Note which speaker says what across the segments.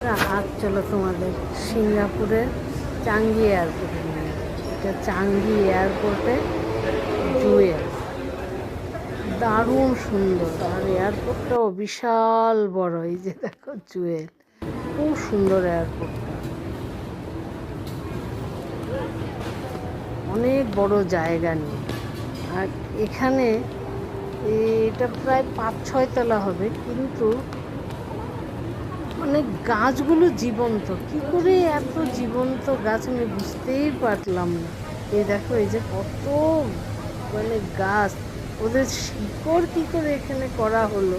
Speaker 1: হাত চলো তোমাদের সিঙ্গাপুরের চাঙ্গি এয়ারপোর্টে নিয়ে যাবে। এটা চাঙ্গি এয়ারপোর্টে জুয়েল, দারুণ সুন্দর। আর এয়ারপোর্টটাও বিশাল বড়। এই যে দেখো জুয়েল, খুব সুন্দর এয়ারপোর্টটা, অনেক বড় জায়গা নিয়ে। আর এখানে এটা প্রায় 5-6 তলা হবে, কিন্তু মানে গাছগুলো জীবন্ত। কি করে এত জীবন্ত গাছ আমি বুঝতেই পারলাম না। এই দেখো, এই যে কত মানে গাছ, ওদের শিকড় কী করে এখানে করা হলো,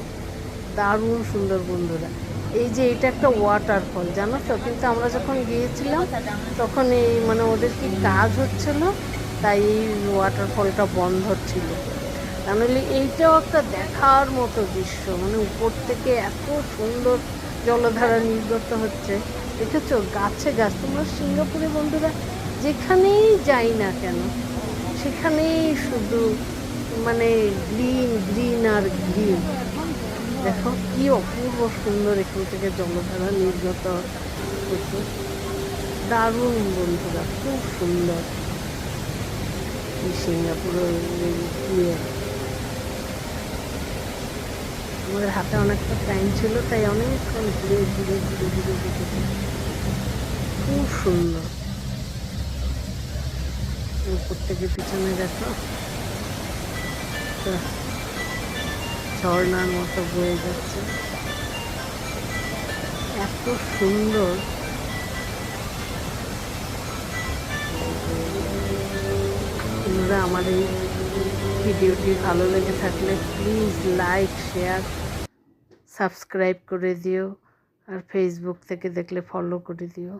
Speaker 1: দারুণ সুন্দর বন্ধুরা। এই যে এটা একটা ওয়াটারফল, জানো তো, কিন্তু আমরা যখন গিয়েছিলাম তখন এই মানে ওদের কি কাজ হচ্ছিল, তাই এই ওয়াটারফলটা বন্ধ ছিল। তাহলে এইটাও একটা দেখার মতো দৃশ্য, মানে উপর থেকে এত সুন্দর জলধারা নির্গত হচ্ছে। দেখেছো, গাছে গাছ। তোমরা সিঙ্গাপুরে বন্ধুরা যেখানেই যাই না কেন, সেখানেই শুধু মানে গ্রিন গ্রিন আর গ্রিন। দেখো কি অপূর্ব সুন্দর এখান থেকে জলধারা নির্গত হচ্ছে, দারুণ বন্ধুরা, খুব সুন্দর। এই সিঙ্গাপুরের আমাদের হাতে অনেকটা টাইম ছিল, তাই অনেকক্ষণ ঘুরে ঘুরে ঘুরে ঘুরে দেখেছি। খুব সুন্দর। উপর থেকে পিছনে দেখো ঝর্ণার মতো বয়ে যাচ্ছে, এত সুন্দর। তোমরা আমার এই ভিডিওটি ভালো লেগে থাকলে প্লিজ লাইক, শেয়ার, সাবস্ক্রাইব করে দিও। আর ফেসবুক থেকে দেখলে ফলো করে দিও।